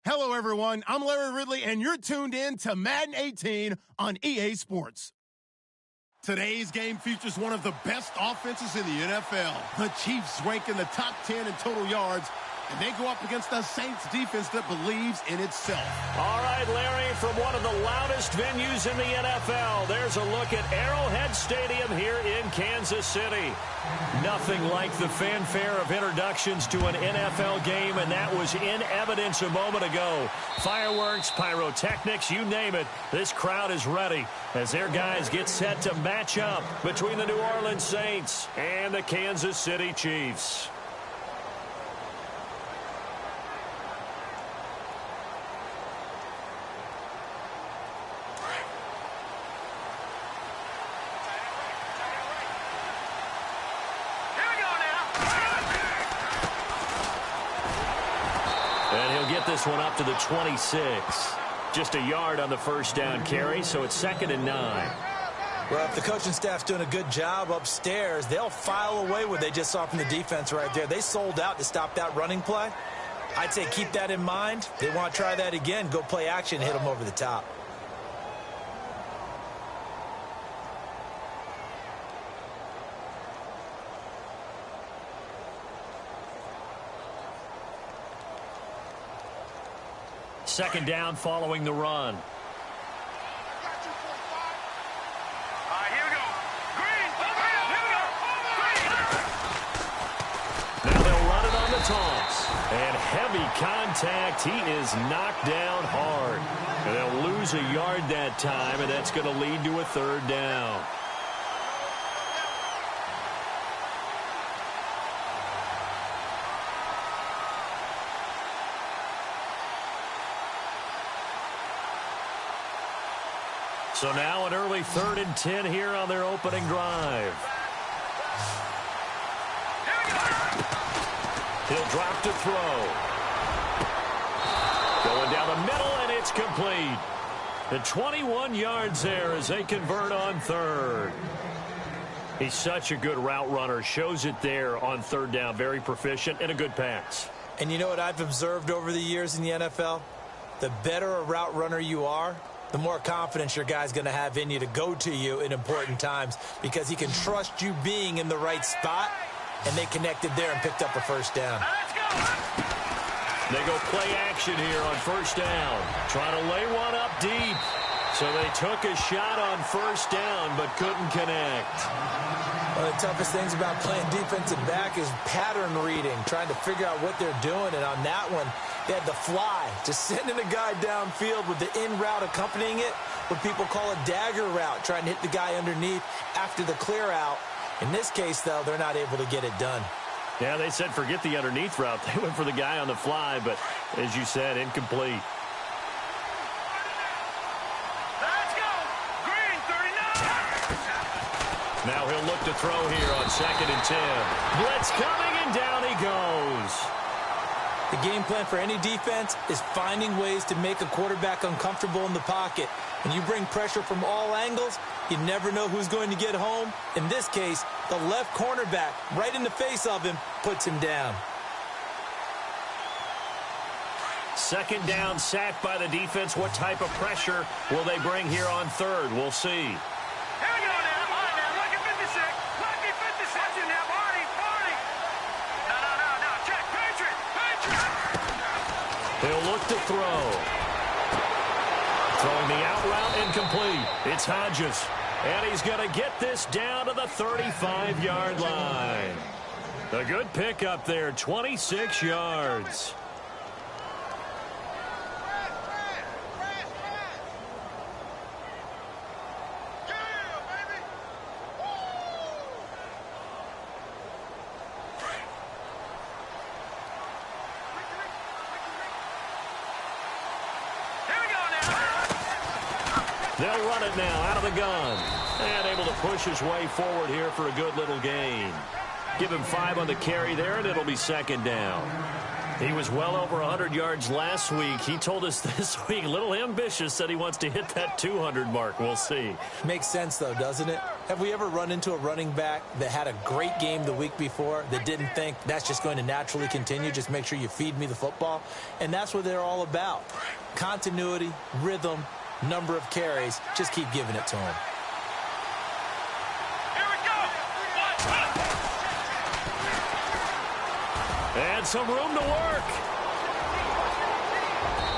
Hello, everyone. I'm Larry Ridley, and you're tuned in to Madden 18 on EA Sports. Today's game features one of the best offenses in the NFL. The Chiefs rank in the top 10 in total yards, and they go up against the Saints defense that believes in itself. All right, Larry, from one of the loudest venues in the NFL, there's a look at Arrowhead Stadium here in Kansas City. Nothing like the fanfare of introductions to an NFL game, and that was in evidence a moment ago. Fireworks, pyrotechnics, you name it. This crowd is ready as their guys get set to match up between the New Orleans Saints and the Kansas City Chiefs. This one up to the 26. Just a yard on the first down carry, so it's 2nd and 9. Well, if the coaching staff's doing a good job upstairs, they'll file away what they just saw from the defense right there. They sold out to stop that running play. I'd say keep that in mind. They want to try that again, go play action, hit them over the top. Second down following the run. Here we go. Green. Here we go. Now they'll run it on the toss. And heavy contact. He is knocked down hard. And they'll lose a yard that time, and that's going to lead to a 3rd down. So now an early 3rd and 10 here on their opening drive. He'll drop to throw. Going down the middle, and it's complete. The 21 yards there as they convert on 3rd. He's such a good route runner. Shows it there on 3rd down. Very proficient and a good pass. And you know what I've observed over the years in the NFL? The better a route runner you are, the more confidence your guy's going to have in you to go to you in important times because he can trust you being in the right spot, and they connected there and picked up a 1st down. They go play action here on 1st down. Trying to lay one up deep. So they took a shot on 1st down but couldn't connect. One of the toughest things about playing defensive back is pattern reading, trying to figure out what they're doing. And on that one, they had the fly, just sending a guy downfield with the in route accompanying it, what people call a dagger route, trying to hit the guy underneath after the clear out. In this case, though, they're not able to get it done. Yeah, they said forget the underneath route. They went for the guy on the fly, but as you said, incomplete. Now he'll look to throw here on 2nd and 10. Blitz coming, and down he goes. The game plan for any defense is finding ways to make a quarterback uncomfortable in the pocket. When you bring pressure from all angles, you never know who's going to get home. In this case, the left cornerback, right in the face of him, puts him down. 2nd down, sacked by the defense. What type of pressure will they bring here on 3rd? We'll see. He'll look to throw. Throwing the out route, incomplete. It's Hodges. And he's going to get this down to the 35-yard line. A good pickup there, 26 yards. They'll run it now out of the gun. And able to push his way forward here for a good little gain. Give him 5 on the carry there, and it'll be 2nd down. He was well over 100 yards last week. He told us this week, a little ambitious, said he wants to hit that 200 mark. We'll see. Makes sense, though, doesn't it? Have we ever run into a running back that had a great game the week before that didn't think that's just going to naturally continue? Just make sure you feed me the football. And that's what they're all about. Continuity, rhythm, number of carries. Just keep giving it to him. Here we go. And some room to work.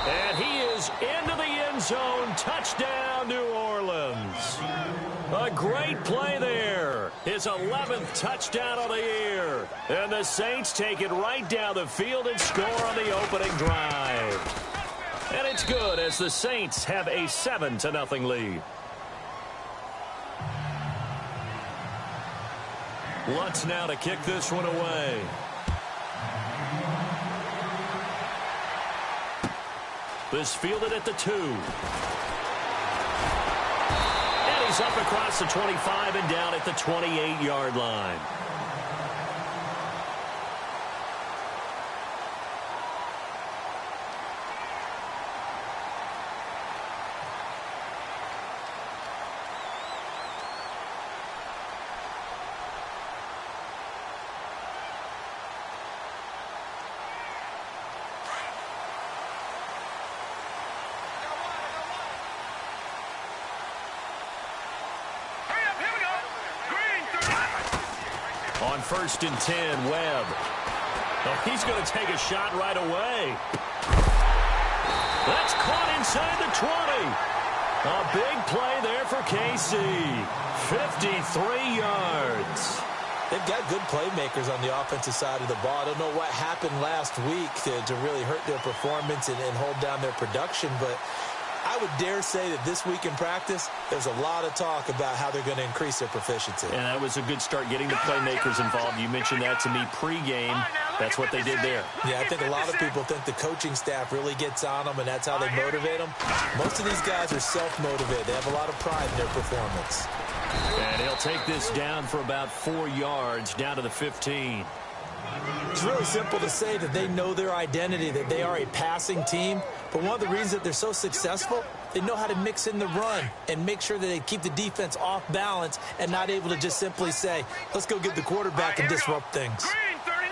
And he is into the end zone. Touchdown, New Orleans. A great play there. His 11th touchdown of the year. And the Saints take it right down the field and score on the opening drive. And it's good as the Saints have a 7-0 lead. Lutz now to kick this one away. This fielded at the 2. And he's up across the 25 and down at the 28-yard line. On 1st and 10, Webb. Oh, he's going to take a shot right away. That's caught inside the 20. A big play there for KC. 53 yards. They've got good playmakers on the offensive side of the ball. I don't know what happened last week to really hurt their performance and hold down their production, but I would dare say that this week in practice, there's a lot of talk about how they're going to increase their proficiency. And that was a good start getting the playmakers involved. You mentioned that to me pregame. That's what they did there. Yeah, I think a lot of people think the coaching staff really gets on them, and that's how they motivate them. Most of these guys are self-motivated. They have a lot of pride in their performance. And he'll take this down for about 4 yards, down to the 15. It's really simple to say that they know their identity, that they are a passing team. But one of the reasons that they're so successful, they know how to mix in the run and make sure that they keep the defense off balance and not able to just simply say, let's go get the quarterback and disrupt things. Green 39.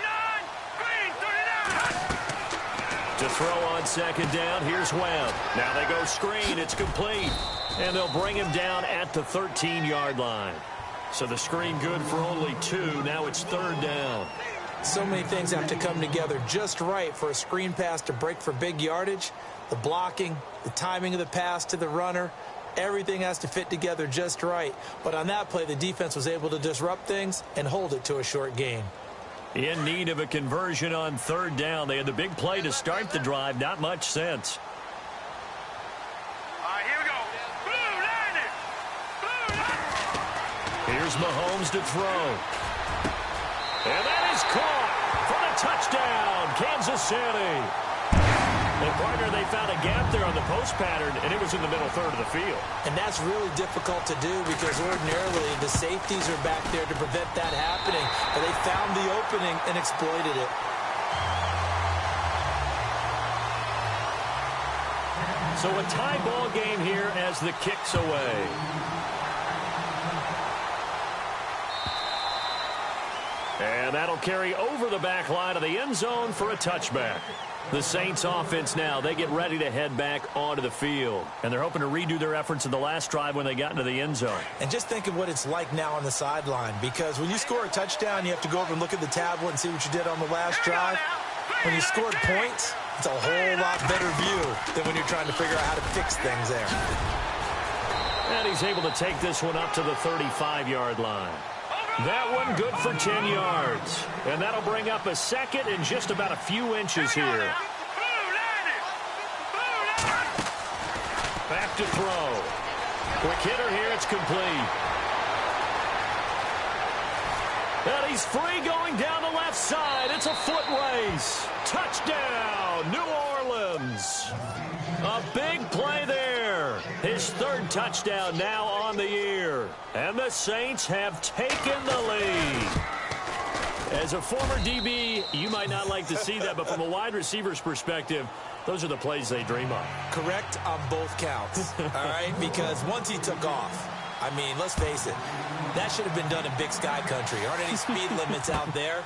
Green 39. To throw on 2nd down, here's Webb. Now they go screen. It's complete. And they'll bring him down at the 13-yard line. So the screen good for only 2. Now it's 3rd down. So many things have to come together just right for a screen pass to break for big yardage. The blocking, the timing of the pass to the runner, everything has to fit together just right. But on that play, the defense was able to disrupt things and hold it to a short gain. In need of a conversion on 3rd down. They had the big play to start the drive. Not much sense. All right, here we go. Blue line it. Blue line it. Here's Mahomes to throw. And that is caught for the touchdown, Kansas City. And partner, they found a gap there on the post pattern, and it was in the middle third of the field. And that's really difficult to do because ordinarily the safeties are back there to prevent that happening. But they found the opening and exploited it. So a tie ball game here as the kick's away. And that'll carry over the back line of the end zone for a touchback. The Saints offense now, they get ready to head back onto the field. And they're hoping to redo their efforts in the last drive when they got into the end zone. And just think of what it's like now on the sideline, because when you score a touchdown, you have to go over and look at the tablet and see what you did on the last drive. When you scored points, it's a whole lot better view than when you're trying to figure out how to fix things there. And he's able to take this one up to the 35-yard line. That one good for 10 yards. And that'll bring up a second and just about a few inches here. Back to throw. Quick hitter here, it's complete. And he's free going down the left side. It's a foot race. Touchdown, New Orleans. A big play there. His 3rd touchdown now on the year. And the Saints have taken the lead. As a former DB, you might not like to see that, but from a wide receiver's perspective, those are the plays they dream of. Correct on both counts, all right? Because once he took off, I mean, let's face it, that should have been done in Big Sky country. Aren't any speed limits out there?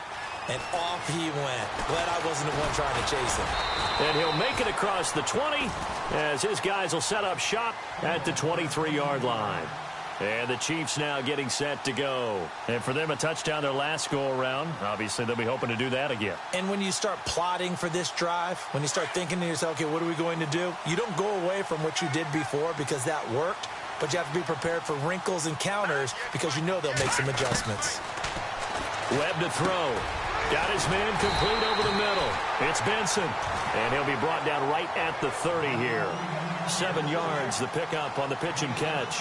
And off he went. Glad I wasn't the one trying to chase him. And he'll make it across the 20 as his guys will set up shop at the 23-yard line. And the Chiefs now getting set to go. And for them, a touchdown their last go-around. Obviously, they'll be hoping to do that again. And when you start plotting for this drive, when you start thinking to yourself, okay, what are we going to do? You don't go away from what you did before because that worked, but you have to be prepared for wrinkles and counters because you know they'll make some adjustments. Webb to throw. Got his man complete over the middle. It's Benson. And he'll be brought down right at the 30 here. 7 yards, the pickup on the pitch and catch.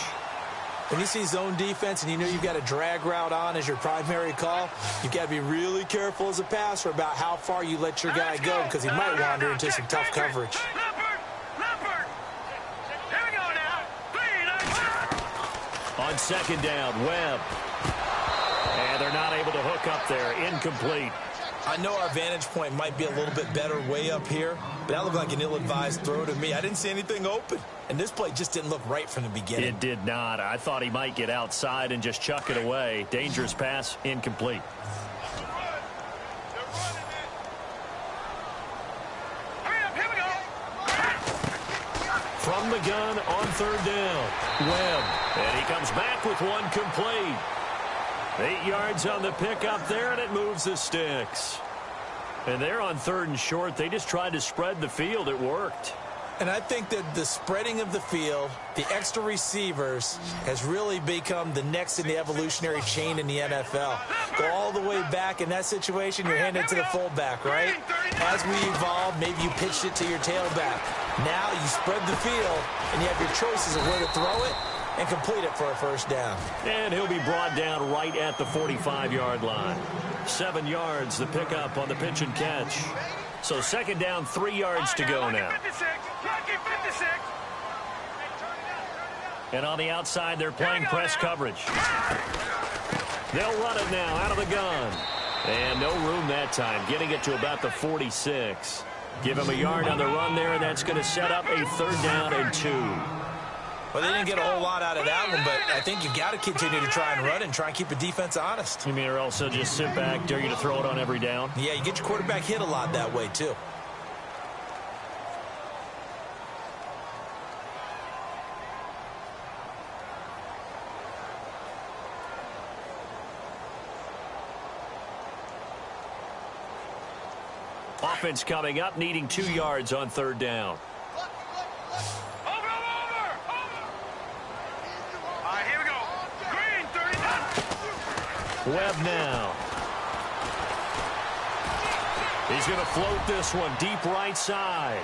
When you see zone defense and you know you've got a drag route on as your primary call, you've got to be really careful as a passer about how far you let your guy go because he might wander into some tough coverage. On second down, Webb. And they're not able to hook up there. Incomplete. I know our vantage point might be a little bit better way up here, but that looked like an ill-advised throw to me. I didn't see anything open, and this play just didn't look right from the beginning. It did not. I thought he might get outside and just chuck it away. Dangerous pass, incomplete. From the gun on third down, Webb. And he comes back with one complete. 8 yards on the pickup there, and it moves the sticks. And they're on third and short. They just tried to spread the field. It worked. And I think that the spreading of the field, the extra receivers, has really become the next in the evolutionary chain in the NFL. Go all the way back in that situation, you're handed to the fullback, right? As we evolve, maybe you pitched it to your tailback. Now you spread the field, and you have your choices of where to throw it and complete it for a first down. And he'll be brought down right at the 45-yard line. 7 yards, the pickup on the pitch and catch. So second down, 3 yards to go now. And on the outside, they're playing press coverage. They'll run it now out of the gun. And no room that time, getting it to about the 46. Give him a yard on the run there, and that's going to set up a third down and 2. Well, they didn't get a whole lot out of that one, but I think you've got to continue to try and run and try and keep the defense honest. You mean or also just sit back, dare you to throw it on every down? Yeah, you get your quarterback hit a lot that way, too. Offense coming up, needing 2 yards on third down. Webb now. He's going to float this one deep right side.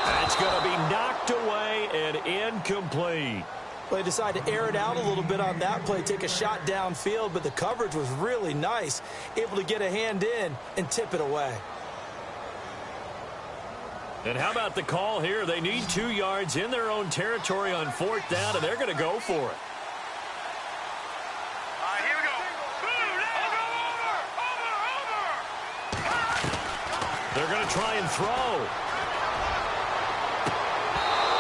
And it's going to be knocked away and incomplete. Well, they decided to air it out a little bit on that play, take a shot downfield, but the coverage was really nice. Able to get a hand in and tip it away. And how about the call here? They need 2 yards in their own territory on fourth down, and they're going to go for it. They're going to try and throw.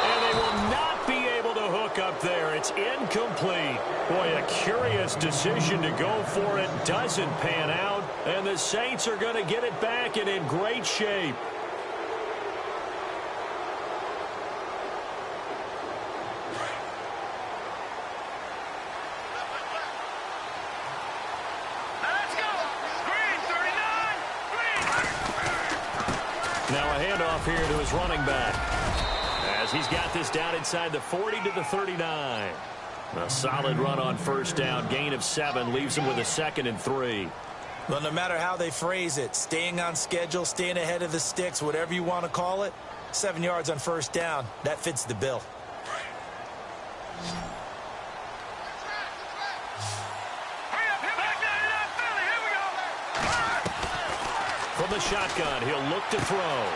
And they will not be able to hook up there. It's incomplete. Boy, a curious decision to go for it. Doesn't pan out. And the Saints are going to get it back and in great shape. Now a handoff here to his running back as he's got this down inside the 40 to the 39. A solid run on first down. Gain of 7 leaves him with a 2nd and 3. Well, no matter how they phrase it, staying on schedule, staying ahead of the sticks, whatever you want to call it, 7 yards on first down, that fits the bill. From the shotgun, he'll look to throw.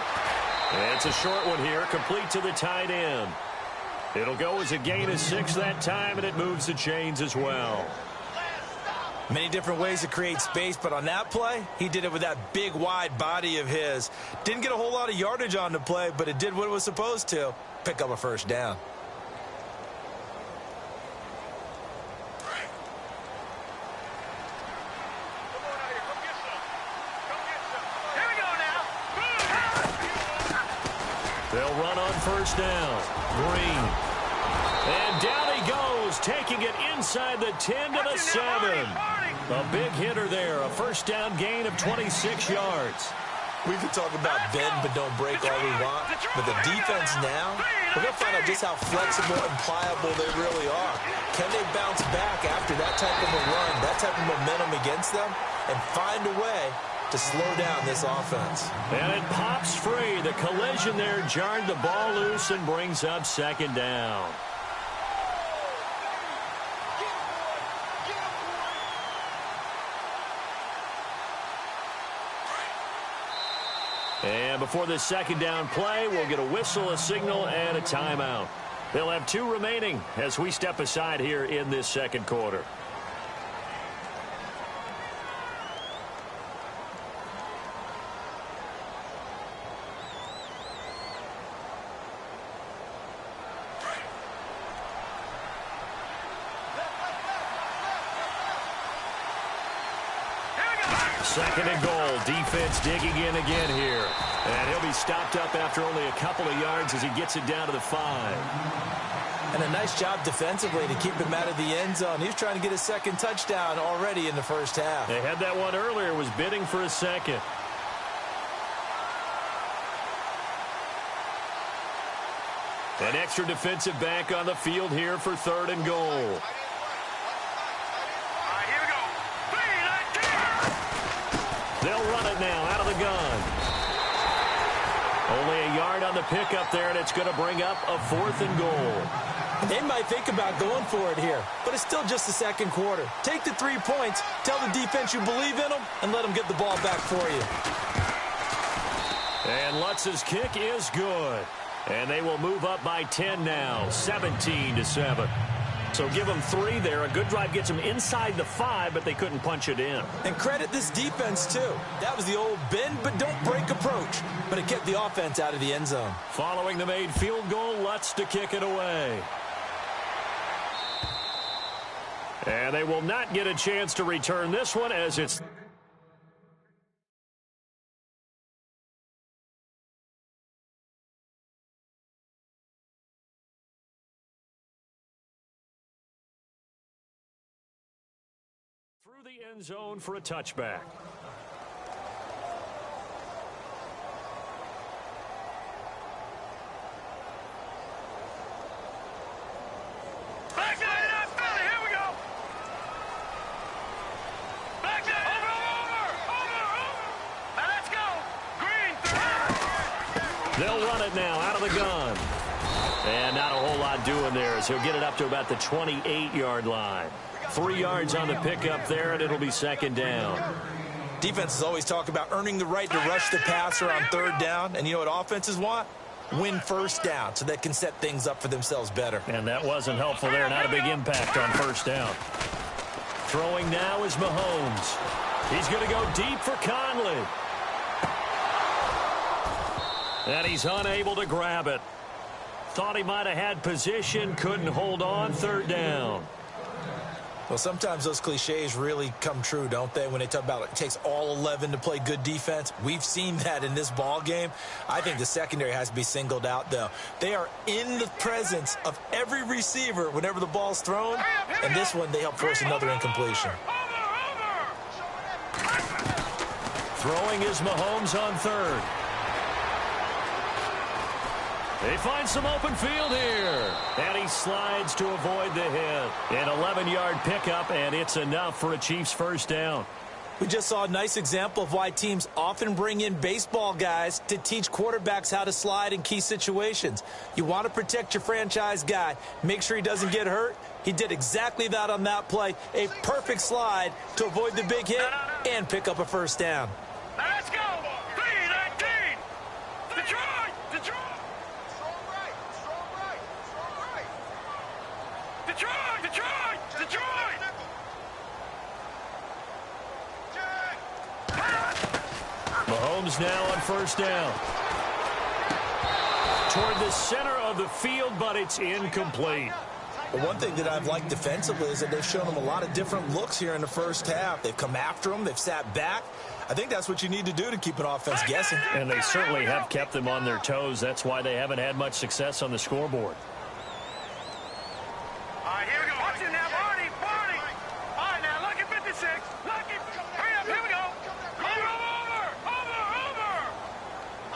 And it's a short one here, complete to the tight end. It'll go as a gain of 6 that time, and it moves the chains as well. Many different ways to create space, but on that play, he did it with that big, wide body of his. Didn't get a whole lot of yardage on the play, but it did what it was supposed to. Pick up a first down. They'll run on first down. Green. And down he goes, taking it inside the 10 to the 7. A big hitter there, a first down gain of 26 yards. We can talk about bend but don't break all we want, but the defense now, we're going to find out just how flexible and pliable they really are. Can they bounce back after that type of a run, that type of momentum against them, and find a way to slow down this offense? And it pops free. The collision there jarred the ball loose and brings up second down. And before this second down play, we'll get a whistle, a signal, and a timeout. They'll have 2 remaining as we step aside here in this second quarter. Second and goal. Defense digging in again here. And he'll be stopped up after only a couple of yards as he gets it down to the 5. And a nice job defensively to keep him out of the end zone. He's trying to get his second touchdown already in the first half. They had that one earlier, was bidding for a second. An extra defensive back on the field here for third and goal. They'll run it now out of the gun. Only a yard on the pickup there, and it's going to bring up a 4th and goal. They might think about going for it here, but it's still just the second quarter. Take the 3 points, tell the defense you believe in them, and let them get the ball back for you. And Lutz's kick is good. And they will move up by 10 now, 17-7. So give them 3 there. A good drive gets them inside the 5, but they couldn't punch it in. And credit this defense, too. That was the old bend but don't break approach. But it kept the offense out of the end zone. Following the made field goal, Lutz to kick it away. And they will not get a chance to return this one as it's... through the end zone for a touchback. Back to the Philly, here we go. Back to over. Now let's go. Green. They'll run it now out of the gun. And not a whole lot doing there as he'll get it up to about the 28-yard line. 3 yards on the pickup there, and it'll be second down. Defenses always talk about earning the right to rush the passer on third down. And you know what offenses want? Win first down so they can set things up for themselves better. And that wasn't helpful there. Not a big impact on first down. Throwing now is Mahomes. He's going to go deep for Conley. And he's unable to grab it. Thought he might have had position, couldn't hold on, third down. Well, sometimes those cliches really come true, don't they? When they talk about it takes all 11 to play good defense. We've seen that in this ball game. I think the secondary has to be singled out, though. They are in the presence of every receiver whenever the ball's thrown. And this one, they help force another incompletion. Throwing is Mahomes on third. They find some open field here. And he slides to avoid the hit. An 11-yard pickup, and it's enough for a Chiefs first down. We just saw a nice example of why teams often bring in baseball guys to teach quarterbacks how to slide in key situations. You want to protect your franchise guy. Make sure he doesn't get hurt. He did exactly that on that play. A perfect slide to avoid the big hit and pick up a first down. Now let's go. 3-19. Detroit. Detroit! Mahomes now on first down. Toward the center of the field, but it's incomplete. Well, one thing that I've liked defensively is that they've shown him a lot of different looks here in the first half. They've come after him. They've sat back. I think that's what you need to do to keep an offense guessing. And they certainly have kept them on their toes. That's why they haven't had much success on the scoreboard. All right, here we go. Watch it now, Barney. All right, now, look at 56. Hurry up, here we go. Over.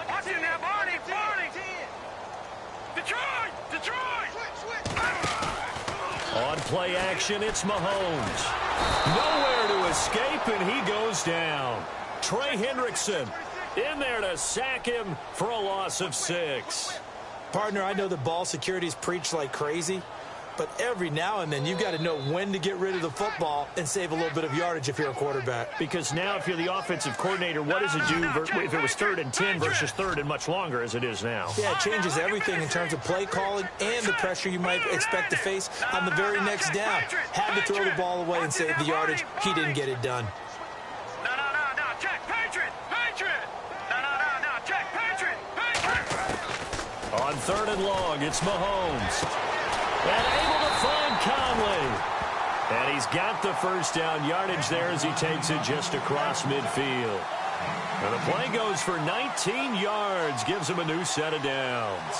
Watch it now, Barney. Detroit. On play action, it's Mahomes. Nowhere to escape, and he goes down. Trey Hendrickson in there to sack him for a loss of 6. Partner, I know the ball security's preached like crazy, but every now and then you've got to know when to get rid of the football and save a little bit of yardage if you're a quarterback. Because now if you're the offensive coordinator, what does it do if it was 3rd and 10 versus 3rd and much longer as it is now? Yeah, it changes everything in terms of play calling and the pressure you might expect to face on the very next down. Had to throw the ball away and save the yardage. He didn't get it done. No, check, Patriot. No, check, Patriot. On 3rd and long, it's Mahomes. And able to find Conley. And he's got the first down yardage there as he takes it just across midfield. And the play goes for 19 yards, gives him a new set of downs.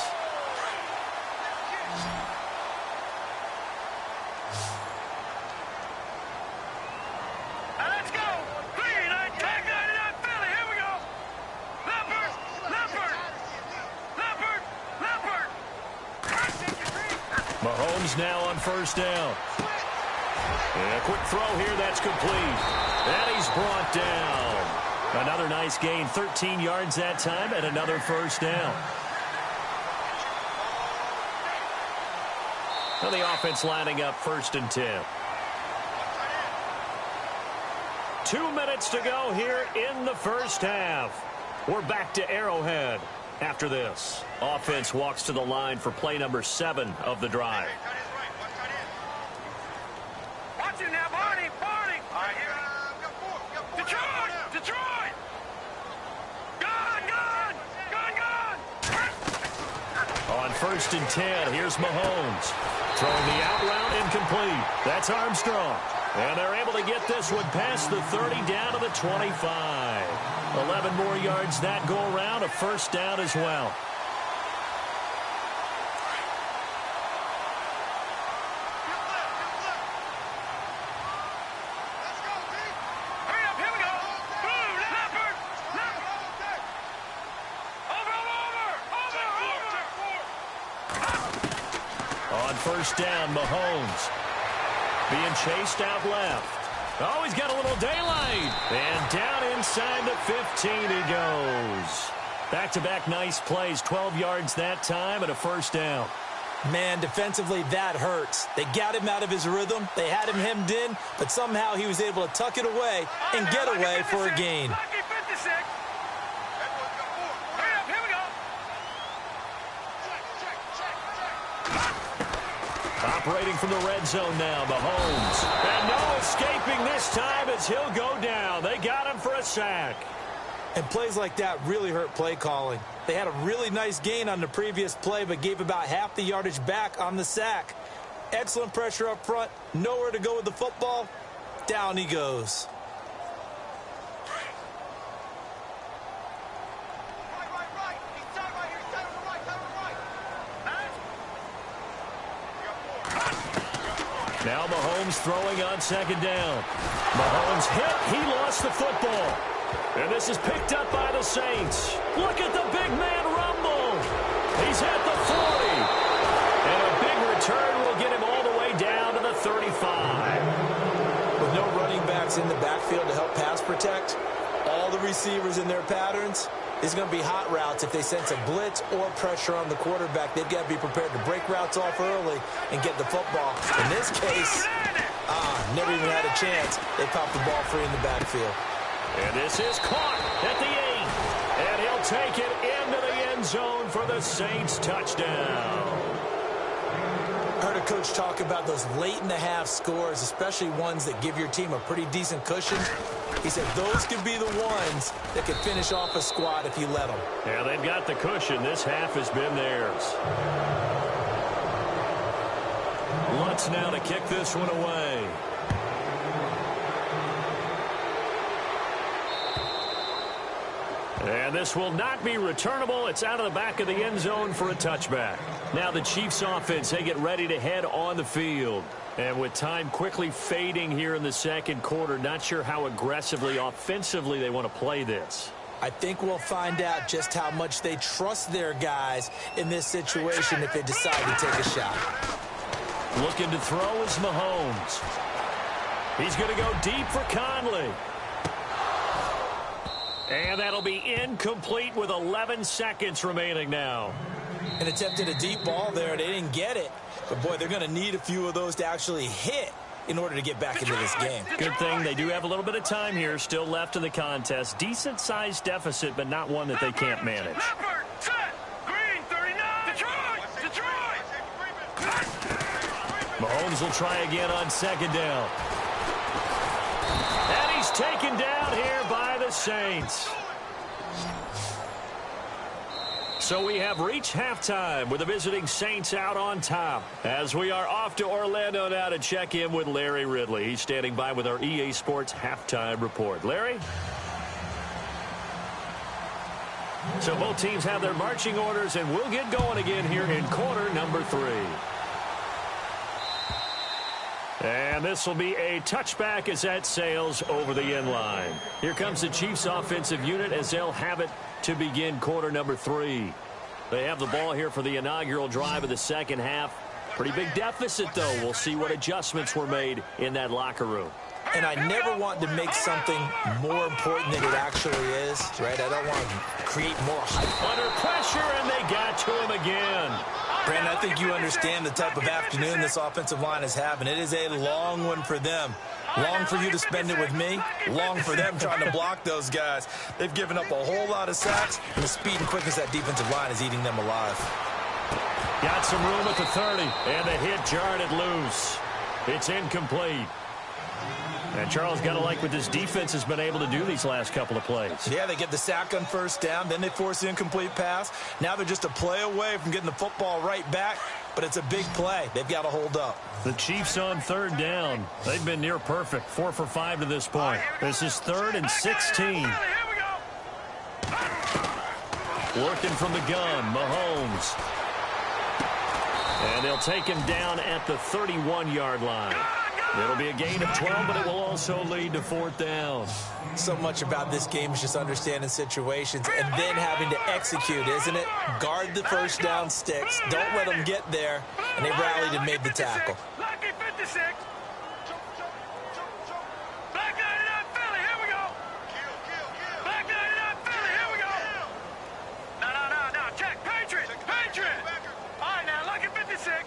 Let's go. Green, tag 99 Philly. Here we go. Leopard. Mahomes now on first down. And a quick throw here, that's complete. And he's brought down. Another nice gain, 13 yards that time, and another first down. Now the offense lining up 1st and 10. 2 minutes to go here in the first half. We're back to Arrowhead after this. Offense walks to the line for play number 7 of the drive. Watch it now, Barney. All right, here. Detroit. Gone. On 1st and 10, here's Mahomes. Throwing the out route incomplete. That's Armstrong. And they're able to get this one past the 30 down to the 25. 11 more yards that go around, a first down as well. Hurry up, here we go. Leopard. Over. On first down, Mahomes being chased out left. Oh, he's got a little daylight. And down inside the 15 he goes. Back-to-back nice plays, 12 yards that time and a first down. Man, defensively, that hurts. They got him out of his rhythm. They had him hemmed in, but somehow he was able to tuck it away and get away for a gain. Lucky 56. Hurry up, here we go. Operating from the red zone now, Mahomes. And no escaping this time as he'll go down. They got him for a sack. And plays like that really hurt play calling. They had a really nice gain on the previous play, but gave about half the yardage back on the sack. Excellent pressure up front. Nowhere to go with the football. Down he goes. Now Mahomes throwing on 2nd down. Mahomes hit. He lost the football. And this is picked up by the Saints. Look at the big man rumble. He's at the 40. And a big return will get him all the way down to the 35. With no running backs in the backfield to help pass protect, all the receivers in their patterns, is going to be hot routes if they sense a blitz or pressure on the quarterback. They've got to be prepared to break routes off early and get the football. In this case, never even had a chance. They popped the ball free in the backfield. And this is caught at the 8. And he'll take it into the end zone for the Saints touchdown. I heard a coach talk about those late-in-the-half scores, especially ones that give your team a pretty decent cushion. He said those could be the ones that could finish off a squad if you let them. Yeah, they've got the cushion. This half has been theirs. Lutz now to kick this one away. And this will not be returnable. It's out of the back of the end zone for a touchback. Now the Chiefs offense, they get ready to head on the field. And with time quickly fading here in the second quarter, not sure how aggressively, offensively they want to play this. I think we'll find out just how much they trust their guys in this situation if they decide to take a shot. Looking to throw is Mahomes. He's going to go deep for Conley. And that'll be incomplete with 11 seconds remaining now. An attempt at a deep ball there. They didn't get it. But, boy, they're going to need a few of those to actually hit in order to get back into this game. Good thing they do have a little bit of time here still left in the contest. Decent-sized deficit, but not one that they can't manage. Mahomes will try again on second down. And he's taken down here by the Saints. So we have reached halftime with the visiting Saints out on top. As we are off to Orlando now to check in with Larry Ridley. He's standing by with our EA Sports halftime report. Larry? So both teams have their marching orders, and we'll get going again here in quarter number 3. And this will be a touchback as that sails over the end line. Here comes the Chiefs offensive unit as they'll have it to begin quarter number 3. They have the ball here for the inaugural drive of the second half. Pretty big deficit, though. We'll see what adjustments were made in that locker room. And I never want to make something more important than it actually is, right? I don't want to create more hype. Under pressure, and they got to him again. Brandon, I think you understand the type of afternoon this offensive line is having. It is a long one for them. Long for you to spend it with me. Long for them trying to block those guys. They've given up a whole lot of sacks, and the speed and quickness of that defensive line is eating them alive. Got some room at the 30, and the hit jarred it loose. It's incomplete. And Charles, got to like what this defense has been able to do these last couple of plays. Yeah, they get the sack on first down, then they force the incomplete pass. Now they're just a play away from getting the football right back, but it's a big play. They've got to hold up. The Chiefs on third down. They've been near perfect, 4 for 5 to this point. This is 3rd and 16. Working from the gun, Mahomes. And they'll take him down at the 31-yard line. It'll be a gain of 12, but it will also lead to 4th down. So much about this game is just understanding situations and then having to execute, isn't it? Guard the first down sticks. Don't let them get there. And they rallied and made the tackle. Lucky 56. Black 99 Philly, here we go. Black 99 Philly, here we go. No, check. Patriot. All right, now, lucky 56.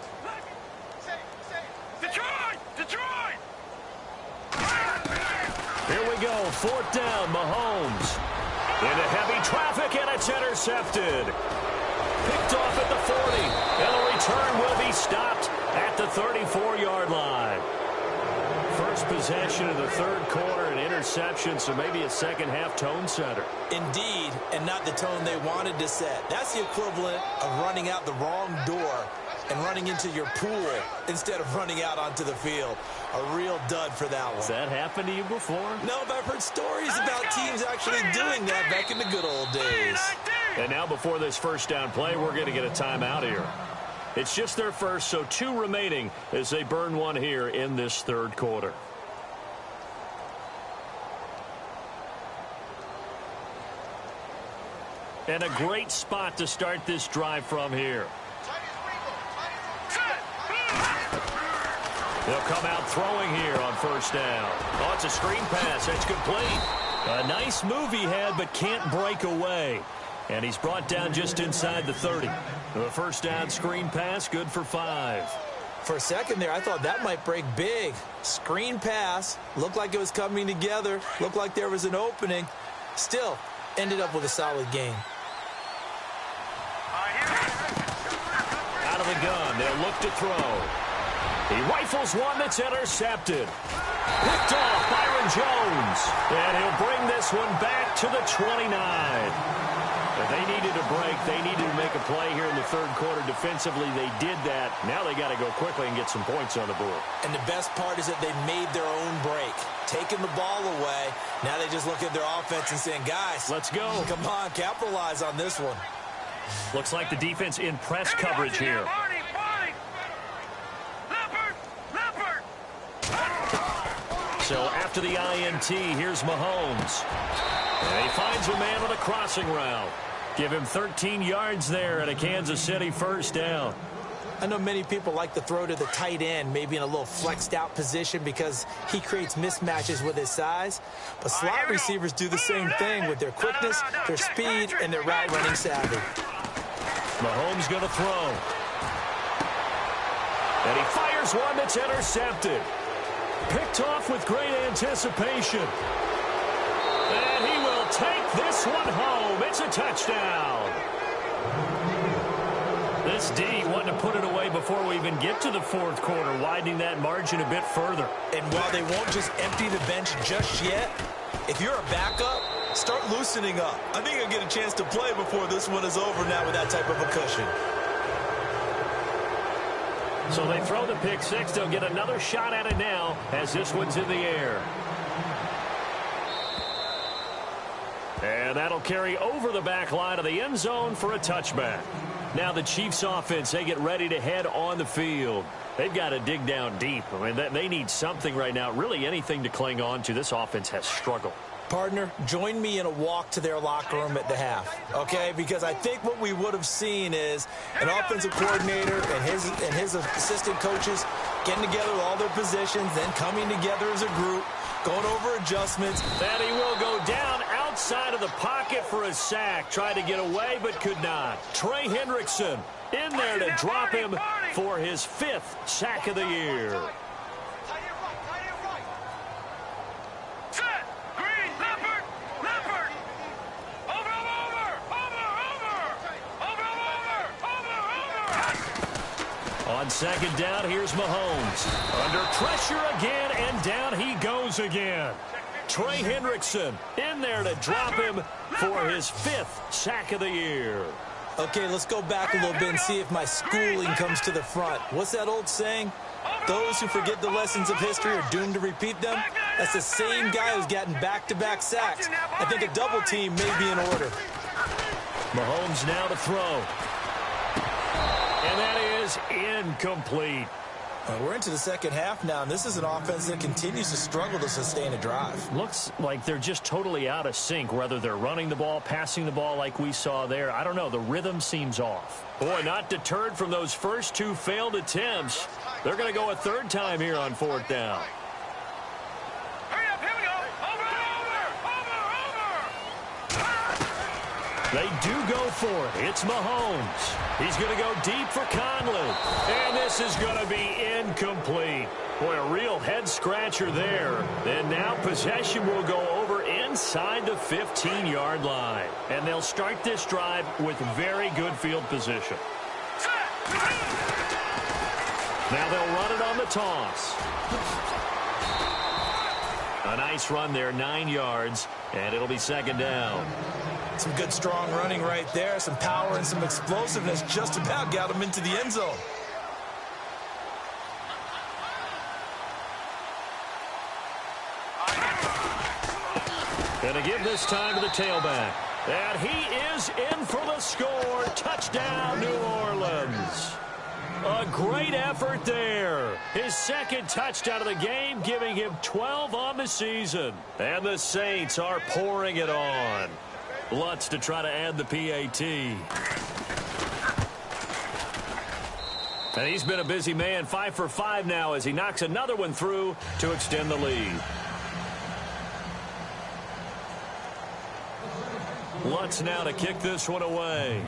Detroit. Here we go, 4th down, Mahomes. Into heavy traffic, and it's intercepted. Picked off at the 40, and the return will be stopped at the 34-yard line. First possession of the third quarter, an interception, so maybe a second-half tone setter. Indeed, and not the tone they wanted to set. That's the equivalent of running out the wrong door and running into your pool instead of running out onto the field. A real dud for that one. Has that happened to you before? No, but I've heard stories about teams actually doing that back in the good old days. And now before this first down play, we're going to get a timeout here. It's just their first, so 2 remaining as they burn one here in this third quarter. And a great spot to start this drive from here. They'll come out throwing here on first down. Oh, it's a screen pass. That's complete. A nice move he had, but can't break away. And he's brought down just inside the 30. The first down screen pass, good for 5. For a second there, I thought that might break big. Screen pass. Looked like it was coming together. Looked like there was an opening. Still, ended up with a solid gain. Out of the gun, they'll look to throw. He rifles one that's intercepted. Picked off Byron Jones. And he'll bring this one back to the 29. If they needed a break, they needed to make a play here in the third quarter defensively. They did that. Now they got to go quickly and get some points on the board. And the best part is that they made their own break. Taking the ball away. Now they just look at their offense and saying, guys, let's go. Come on, capitalize on this one. Looks like the defense in press coverage here. So after the INT, here's Mahomes. And he finds a man on a crossing route. Give him 13 yards there at a Kansas City first down. I know many people like to throw to the tight end, maybe in a little flexed out position because he creates mismatches with his size. But slot receivers do the same thing with their quickness, their speed, and their route running savvy. Mahomes going to throw. And he fires one that's intercepted. Picked off with great anticipation. And he will take this one home. It's a touchdown. This D wanting to put it away before we even get to the fourth quarter, widening that margin a bit further. And while they won't just empty the bench just yet, if you're a backup, start loosening up. I think you'll get a chance to play before this one is over now with that type of a cushion. So they throw the pick six. They'll get another shot at it now as this one's in the air. And that'll carry over the back line of the end zone for a touchback. Now the Chiefs offense, they get ready to head on the field. They've got to dig down deep. I mean, they need something right now, really anything to cling on to. This offense has struggled. Partner, join me in a walk to their locker room at the half, okay? Because I think what we would have seen is an offensive coordinator and his assistant coaches getting together with all their positions, then coming together as a group, going over adjustments. And he will go down outside of the pocket for a sack. Tried to get away but could not. Trey Hendrickson in there to drop him for his 5th sack of the year. On second down, here's Mahomes. Under pressure again, and down he goes again. Trey Hendrickson in there to drop him for his 5th sack of the year. Okay, let's go back a little bit and see if my schooling comes to the front. What's that old saying? Those who forget the lessons of history are doomed to repeat them. That's the same guy who's gotten back-to-back sacks. I think a double team may be in order. Mahomes now to throw. And that is incomplete. We're into the second half now, and this is an offense that continues to struggle to sustain a drive. Looks like they're just totally out of sync, whether they're running the ball, passing the ball like we saw there. I don't know. The rhythm seems off. Boy, not deterred from those first 2 failed attempts. They're going to go a 3rd time here on 4th down. Hurry up, here we go. They do go for it. It's Mahomes. He's going to go deep for Conley. And this is going to be incomplete. Boy, a real head-scratcher there. And now possession will go over inside the 15-yard line. And they'll start this drive with very good field position. Now they'll run it on the toss. A nice run there, 9 yards, and it'll be 2nd down. Some good, strong running right there. Some power and some explosiveness just about got him into the end zone. Gonna give this time to the tailback. And he is in for the score. Touchdown, New Orleans. A great effort there. His 2nd touchdown of the game, giving him 12 on the season. And the Saints are pouring it on. Lutz to try to add the PAT. And he's been a busy man, 5 for 5 now as he knocks another one through to extend the lead. Lutz now to kick this one away.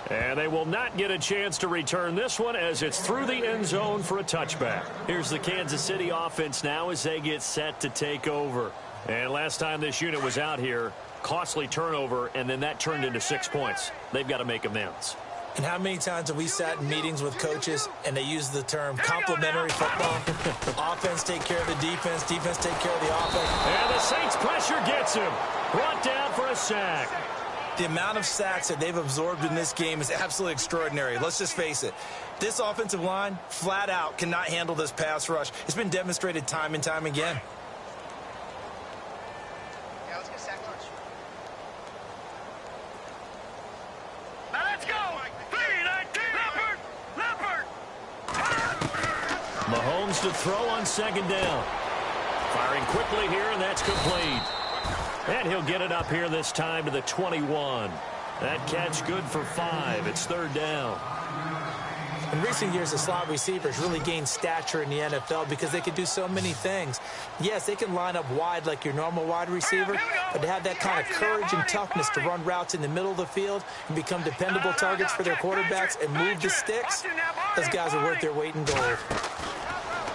And they will not get a chance to return this one as it's through the end zone for a touchback. Here's the Kansas City offense now as they get set to take over. And last time this unit was out here, costly turnover, and then that turned into 6 points. They've got to make amends. And how many times have we sat in meetings with coaches and they use the term complementary football? Offense take care of the defense, defense take care of the offense. And the Saints pressure gets him. Brought down for a sack. The amount of sacks that they've absorbed in this game is absolutely extraordinary. Let's just face it. This offensive line, flat out, cannot handle this pass rush. It's been demonstrated time and time again. Yeah, let's get sack lunch. Now let's go. 3-19. Leopard. Mahomes to throw on second down. Firing quickly here, and that's complete. And he'll get it up here this time to the 21. That catch good for 5. It's third down. In recent years, the slot receivers really gained stature in the NFL because they can do so many things. Yes, they can line up wide like your normal wide receiver, but to have that kind of courage and toughness to run routes in the middle of the field and become dependable targets for their quarterbacks and move the sticks, those guys are worth their weight in gold.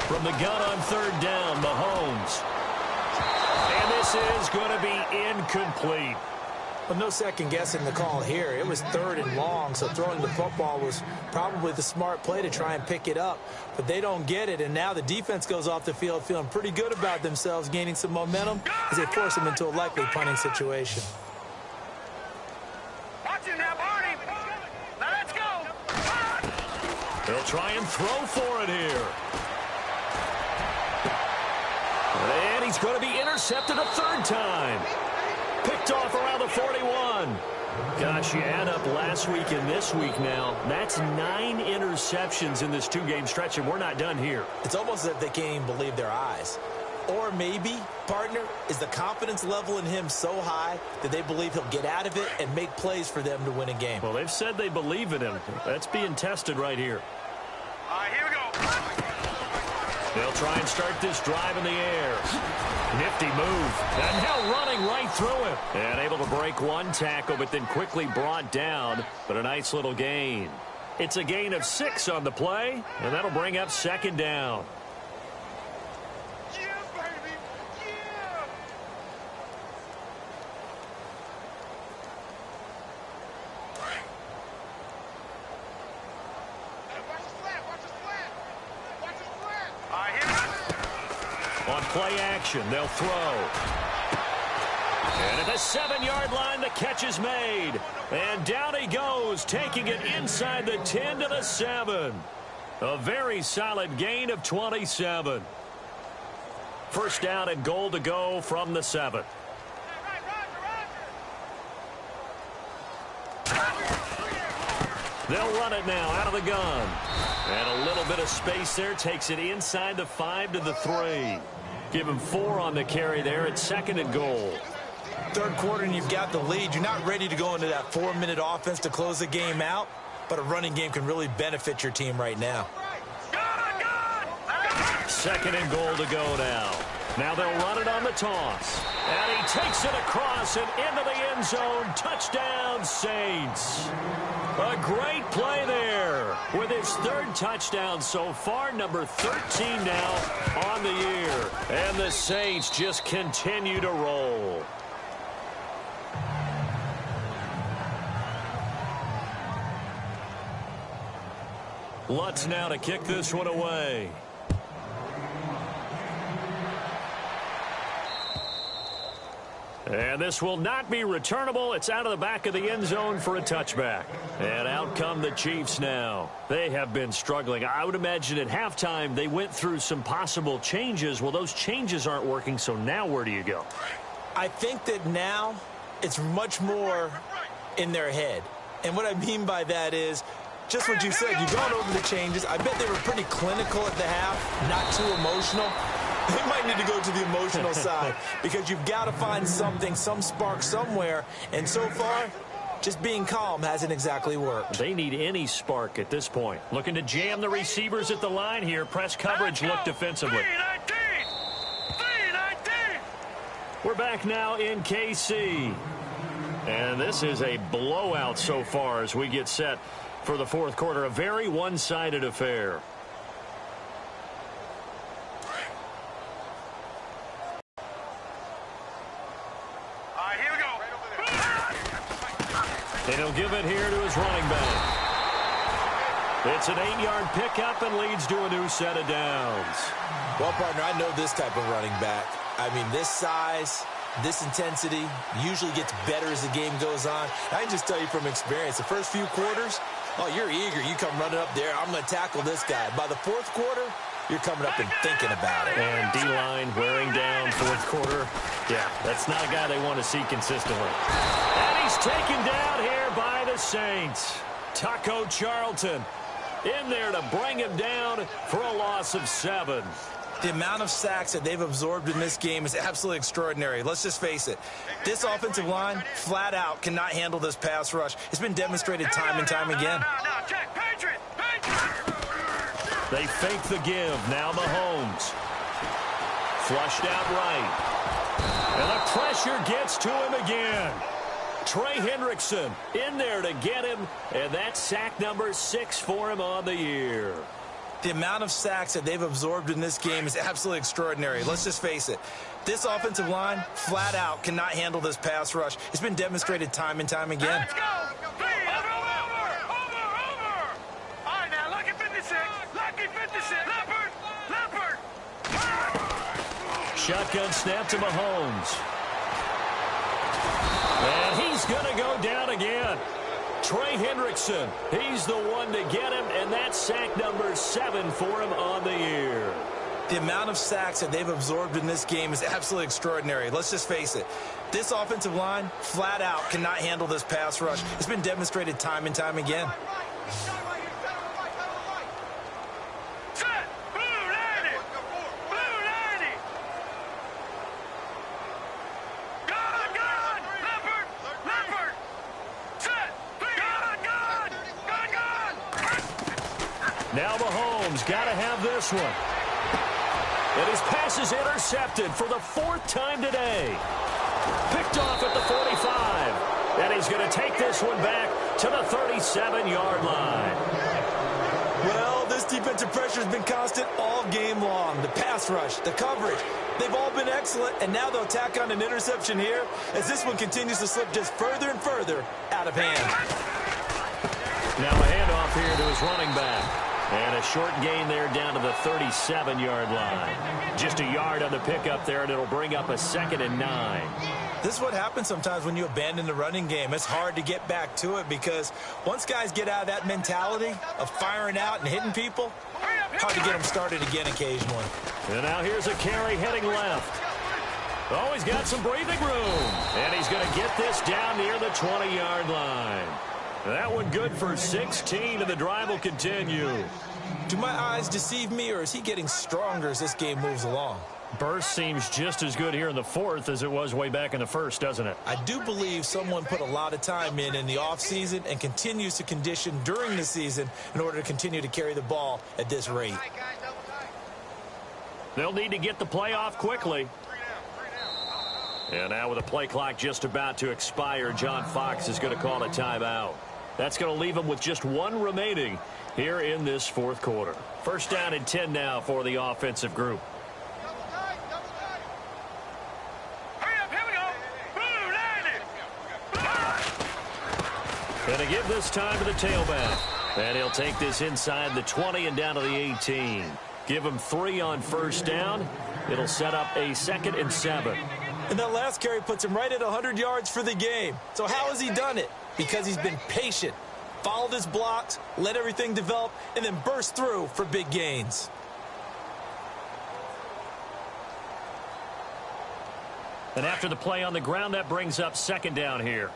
From the gun on third down, Mahomes. And this is going to be incomplete. Well, no second guessing the call here. It was third and long, so throwing the football was probably the smart play to try and pick it up. But they don't get it, and now the defense goes off the field feeling pretty good about themselves, gaining some momentum as they force them into a likely punting situation. Watch him now, Barney. Now let's go. They'll try and throw for it here. And he's going to be intercepted a third time. Picked off around the 41. Gosh, you add up last week and this week now. That's 9 interceptions in this 2-game stretch, and we're not done here. It's almost as if they can't even believe their eyes. Or maybe, partner, is the confidence level in him so high that they believe he'll get out of it and make plays for them to win a game. Well, they've said they believe in him. That's being tested right here. All right, here we go. They'll try and start this drive in the air. Nifty move. And now running right through him. And able to break one tackle, but then quickly brought down. But a nice little gain. It's a gain of 6 on the play, and that'll bring up second down. Yeah, baby. Yeah. Watch the flat. Watch the flat. Watch the flat. All right, here we go. On play action, they'll throw. And at the 7-yard line, the catch is made. And down he goes, taking it inside the 10 to the 7. A very solid gain of 27. First down and goal to go from the 7. They'll run it now out of the gun. And a little bit of space there takes it inside the 5 to the 3. Give him 4 on the carry there at second and goal. Third quarter and you've got the lead. You're not ready to go into that 4-minute offense to close the game out, but a running game can really benefit your team right now. Second and goal to go now. Now they'll run it on the toss. And he takes it across and into the end zone. Touchdown, Saints. A great play there with his 3rd touchdown so far, number 13 now on the year. And the Saints just continue to roll. Lutz now to kick this one away. And this will not be returnable. It's out of the back of the end zone for a touchback. And out come the Chiefs now. They have been struggling. I would imagine at halftime they went through some possible changes. Well, those changes aren't working, so now where do you go? I think that now it's much more in their head. And what I mean by that is just what you said. You've gone over the changes. I bet they were pretty clinical at the half, not too emotional. They might need to go to the emotional side because you've got to find something, some spark somewhere. And so far, just being calm hasn't exactly worked. They need any spark at this point. Looking to jam the receivers at the line here. Press coverage, look defensively. 3-19. We're back now in KC. And this is a blowout so far as we get set for the 4th quarter. A very one-sided affair. All right, here we go. he'll give it here to his running back. It's an 8-yard pickup and leads to a new set of downs. Well, partner, I know this type of running back. I mean, this size, this intensity usually gets better as the game goes on. I can just tell you from experience, the first few quarters, oh, you're eager. You come running up there, I'm going to tackle this guy. By the fourth quarter, you're coming up and thinking about it. And D-line wearing down fourth quarter. Yeah, that's not a guy they want to see consistently. And he's taken down here by the Saints. Taco Charlton in there to bring him down for a loss of 7. The amount of sacks that they've absorbed in this game is absolutely extraordinary. Let's just face it. This offensive line, flat out, cannot handle this pass rush. It's been demonstrated time and time again. They fake the give. Now Mahomes. Flushed out right. And the pressure gets to him again. Trey Hendrickson in there to get him. And that's sack number 6 for him on the year. The amount of sacks that they've absorbed in this game is absolutely extraordinary. Let's just face it. This offensive line, flat out, cannot handle this pass rush. It's been demonstrated time and time again. Let's go! Over! All right, now, lucky 56. Lucky 56. Leopard! Shotgun snap to Mahomes. And he's going to go down again. Trey Hendrickson, he's the one to get him, and that's sack number 7 for him on the year. The amount of sacks that they've absorbed in this game is absolutely extraordinary. Let's just face it. This offensive line, flat out, cannot handle this pass rush. It's been demonstrated time and time again. Now Mahomes got to have this one. And his pass is intercepted for the 4th time today. Picked off at the 45. And he's going to take this one back to the 37-yard line. Well, this defensive pressure has been constant all game long. The pass rush, the coverage, they've all been excellent. And now they'll tack on an interception here as this one continues to slip just further and further out of hand. Now a handoff here to his running back. And a short gain there down to the 37-yard line. Just a yard on the pickup there, and it'll bring up a 2nd and 9. This is what happens sometimes when you abandon the running game. It's hard to get back to it because once guys get out of that mentality of firing out and hitting people, hard to get them started again occasionally. And now here's a carry heading left. Oh, he's got some breathing room. And he's going to get this down near the 20-yard line. That one good for 16, and the drive will continue. Do my eyes deceive me, or is he getting stronger as this game moves along? Burst seems just as good here in the 4th as it was way back in the 1st, doesn't it? I do believe someone put a lot of time in the offseason and continues to condition during the season in order to continue to carry the ball at this rate. They'll need to get the play off quickly. And now with the play clock just about to expire, John Fox is going to call a timeout. That's going to leave him with just 1 remaining here in this 4th quarter. 1st down and 10 now for the offensive group. And to give this time to the tailback. And he'll take this inside the 20 and down to the 18. Give him 3 on 1st down. It'll set up a 2nd and 7. And that last carry puts him right at 100 yards for the game. So how has he done it? Because he's been patient, followed his blocks, let everything develop, and then burst through for big gains. And after the play on the ground, that brings up 2nd down here.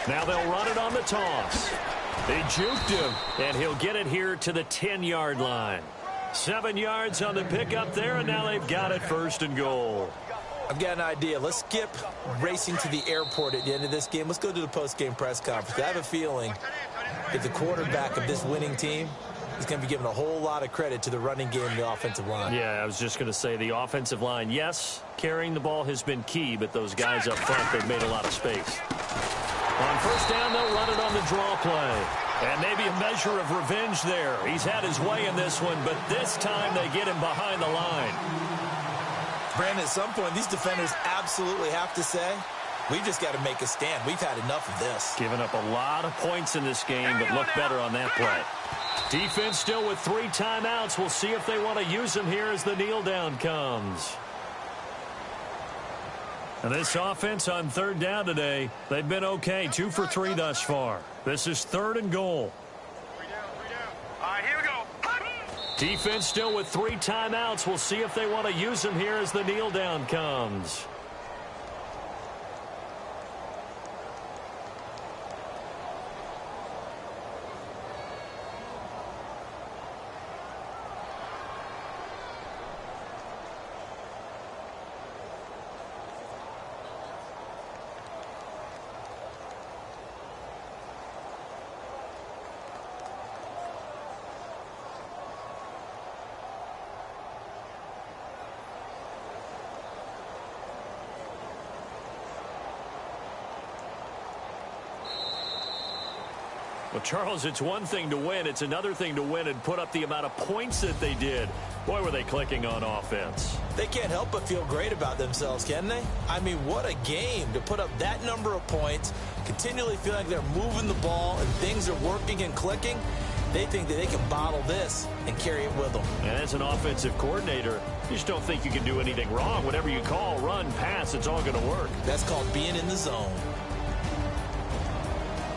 Now they'll run it on the toss. They juked him, and he'll get it here to the 10-yard line. 7 yards on the pickup there, and now they've got it 1st and goal. I've got an idea. Let's skip racing to the airport at the end of this game. Let's go to the post-game press conference. I have a feeling that the quarterback of this winning team is going to be giving a whole lot of credit to the running game and the offensive line. Yeah, I was just going to say the offensive line, yes, carrying the ball has been key, but those guys up front, they've made a lot of space. On 1st down, they'll run it on the draw play. And maybe a measure of revenge there. He's had his way in this one, but this time they get him behind the line. Brandon, at some point, these defenders absolutely have to say, we've just got to make a stand. We've had enough of this. Giving up a lot of points in this game, but look better on that play. Defense still with 3 timeouts. We'll see if they want to use them here as the kneel down comes. And this offense on 3rd down today, they've been okay. 2 for 3 thus far. This is 3rd and goal. 3 down. All right, here we go. Defense still with 3 timeouts. We'll see if they want to use them here as the kneel down comes. Well, Charles, it's one thing to win. It's another thing to win and put up the amount of points that they did. Boy, were they clicking on offense. They can't help but feel great about themselves, can they? I mean, what a game to put up that number of points, continually feel like they're moving the ball and things are working and clicking. They think that they can bottle this and carry it with them. And as an offensive coordinator, you just don't think you can do anything wrong. Whatever you call, run, pass, it's all going to work. That's called being in the zone.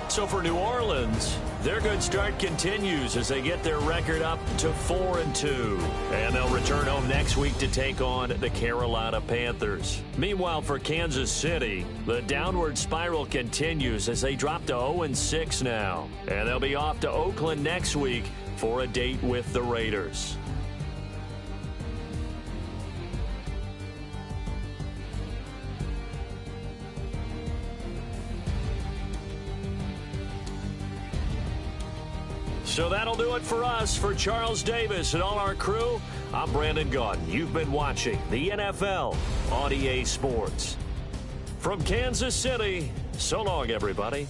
So for New Orleans, their good start continues as they get their record up to 4-2. And they'll return home next week to take on the Carolina Panthers. Meanwhile, for Kansas City, the downward spiral continues as they drop to 0-6 now. And they'll be off to Oakland next week for a date with the Raiders. So that'll do it for us. For Charles Davis and all our crew, I'm Brandon Gaudin. You've been watching the NFL on EA Sports. From Kansas City, so long, everybody.